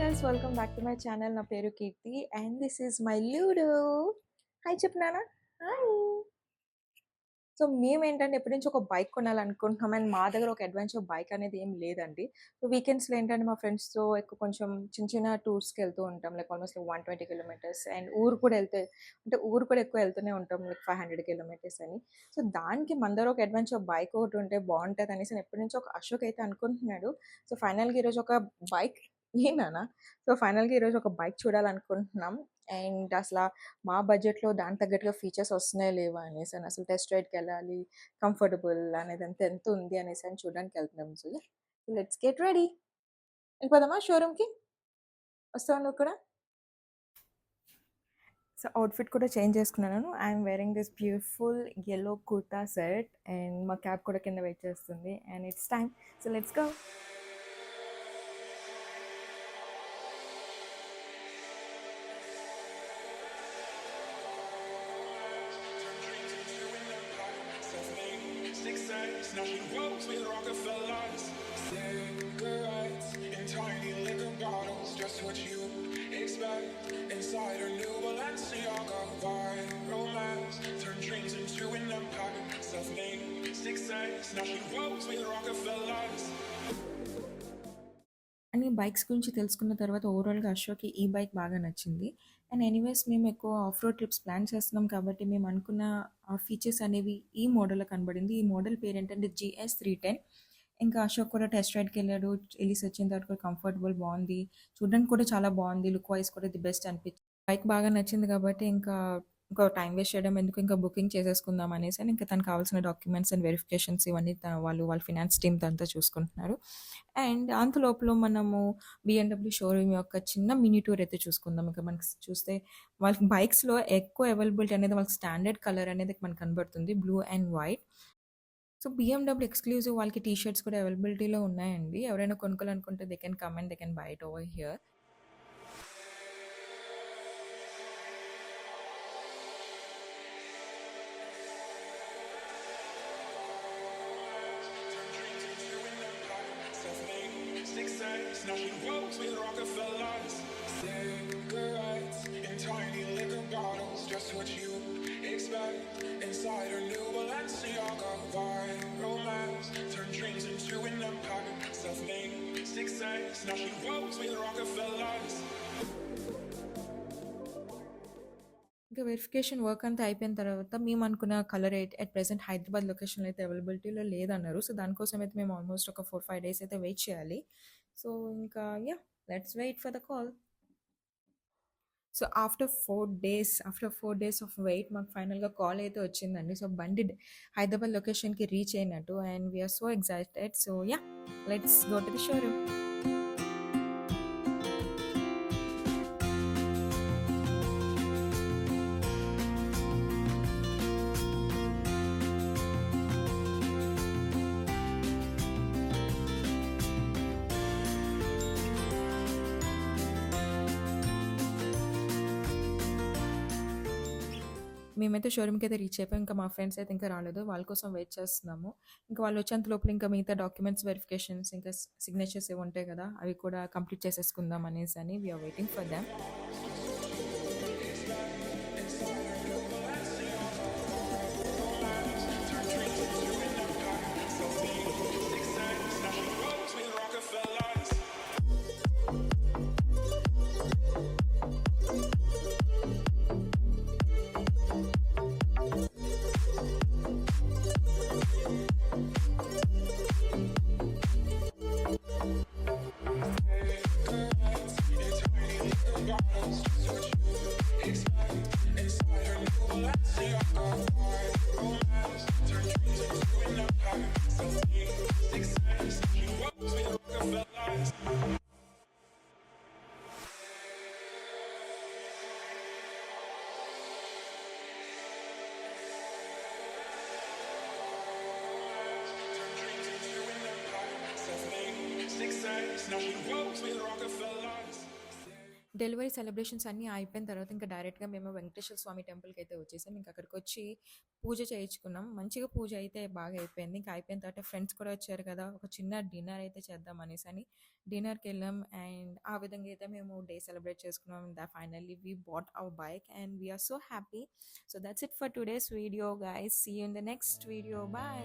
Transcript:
Guys, welcome back to my channel. నా పేరు Keerthi and this is my Ludo. Hi చెప్పినానా. Hi. So మేమేంటంటే ఎప్పటి నుంచి ఒక బైక్ కొనాలనుకుంటున్నాం అండ్ మా దగ్గర ఒక అడ్వెంచర్ బైక్ అనేది ఏం లేదండి. సో వీకెండ్స్లో ఏంటంటే మా ఫ్రెండ్స్తో ఎక్కువ కొంచెం చిన్న చిన్న టూర్స్కి వెళ్తూ ఉంటాం, లైక్ ఆల్మోస్ట్ 120 కిలోమీటర్స్. అండ్ ఊరు కూడా వెళ్తే అంటే ఊరు కూడా ఎక్కువ వెళ్తూనే ఉంటాం, లైక్ 500 కిలోమీటర్స్ అని. సో దానికి మన దగ్గర ఒక అడ్వెంచర్ బైక్ ఒకటి ఉంటే బాగుంటుంది అనేసి నేను ఎప్పటి నుంచో ఒక అశోక్ అయితే అనుకుంటున్నాడు. సో ఫైనల్గా ఈరోజు ఒక బైక్ ఏనా సో ఫైనల్గా ఈరోజు ఒక బైక్ చూడాలనుకుంటున్నాం. అండ్ అసలు మా బడ్జెట్‌లో దానికి తగ్గట్టుగా ఫీచర్స్ వస్తున్నాయా లేవా అనేసి, అని అసలు టెస్ట్ రైడ్‌కెళ్ళాలి, కంఫర్టబుల్ అనేది ఎంత ఉంది అనేసి అని చూడడానికెళ్తున్నాం. So let's get ready. వెళ్ళిపోదామా షోరూమ్‌కి? వస్తావా నువ్వు కూడా? సో అవుట్‌ఫిట్ కూడా చేంజ్ చేసుకున్నాను. I'm wearing this beautiful yellow kurta set and మా క్యాబ్ కూడా కింద వెయిట్ చేస్తుంది and it's time. So let's go. Now she rolls with Rockefellers, cigarettes in tiny liquor bottles, just what you expect. Inside her new Balenciaga vibe, romance turn dreams into an empire. Self-made success. Now she rolls with Rockefellers. అని bikes గురించి తెలుసుకున్న తర్వాత ఓవరాల్‌గా అశోక్‌కి ఈ bike బాగా నచ్చింది. And anyways మేము ఎక్కువ ఆఫ్ రోడ్ ట్రిప్స్ ప్లాన్ చేస్తున్నాం కాబట్టి మేము అనుకున్న ఫీచర్స్ అనేవి ఈ మోడల్‌లో కనబడింది. ఈ మోడల్ పేరేంటంటే GS310. ఇంకా అశోక్ కూడా టెస్ట్ రైడ్‌కెళ్ళాడు. ఎళ్ళేసి వచ్చిన తర్వాత కూడా కంఫర్టబుల్ బావుంది. చూడడానికి కూడా చాలా బావుంది. లుక్ వైస్ కూడా ది బెస్ట్ అనిపించింది. బైక్ బాగా నచ్చింది కాబట్టి ఇంకా టైం వేస్ట్ చేయడం ఎందుకు, ఇంకా బుకింగ్ చేసేసుకుందాం అనేసి అని ఇంకా తనకు కావాల్సిన డాక్యుమెంట్స్ అండ్ వెరిఫికేషన్స్ ఇవన్నీ వాళ్ళ ఫినాన్స్ టీమ్ అంతా చూసుకుంటున్నారు. అండ్ అంతలోపల మనము బిఎండబ్ల్యూ షోరూమ్ యొక్క చిన్న మినీ టూర్ అయితే చూసుకుందాం. ఇక మనకి చూస్తే వాళ్ళకి బైక్స్‌లో ఎక్కువ అవైలబిలిటీ అనేది వాళ్ళకి స్టాండర్డ్ కలర్ అనేది మనకు కనబడుతుంది, blue and white. So BMW exclusive వాళ్ళకి టీ షర్ట్స్ కూడా అవైలబిలిటీలో ఉన్నాయండి. ఎవరైనా కొనుక్కోవాలనుకుంటే they can come and they can buy it over here. Now she rolls with Rockefellers, cigarettes in tiny liquor bottles, just what you expect. Inside her new Balenciaga vibe, romance turn dreams into an empire. Self-made success. Now she rolls with Rockefellers. ఇంకా verification work అంతా అయిపోయిన తర్వాత మేము అనుకున్న colour at present Hyderabad లొకేషన్లో అయితే అవైలబిలిటీలో లేదన్నారు. సో దానికోసం అయితే మేము ఆల్మోస్ట్ ఒక 4-5 డేస్ అయితే వెయిట్ చేయాలి. సో ఇంకా let's wait for the call. So after 4 days of wait మాకు ఫైనల్గా కాల్ అయితే వచ్చిందండి. సో బండి హైదరాబాద్ లొకేషన్కి రీచ్ అయినట్టు and we are so excited. So let's go to the showroom. మేమైతే షోరూమ్‌కి అయితే రీచ్ అయిపోయాం. ఇంకా మా ఫ్రెండ్స్ అయితే ఇంకా రాలేదు. వాళ్ళ కోసం వెయిట్ చేస్తున్నాము. ఇంకా వాళ్ళు వచ్చేంత లోపల ఇంకా మిగతా డాక్యుమెంట్స్ వెరిఫికేషన్స్ ఇంకా సిగ్నేచర్స్ ఏవి ఉంటాయి కదా, అవి కూడా కంప్లీట్ చేసేసుకుందాం అనేసి అని we are waiting for them. Delivery celebrations అన్నీ అయిపోయిన తర్వాత ఇంకా డైరెక్ట్‌గా మేము వెంకటేశ్వర స్వామి టెంపుల్‌కైతే వచ్చేసాం. ఇంక అక్కడికొచ్చి పూజ చేయించుకున్నాం. మంచిగా పూజ అయితే బాగా అయిపోయింది. ఇంకా అయిపోయిన తర్వాత ఫ్రెండ్స్ కూడా వచ్చారు కదా! ఒక చిన్న డిన్నర్ అయితే చేద్దాం అనేసని డిన్నర్‌కెళ్ళాం. అండ్ ఆ విధంగా అయితే మేము డే సెలబ్రేట్ చేసుకున్నాం. Finally we bought our bike and we are so happy. So that's it for today's video guys. See you in the next video. By.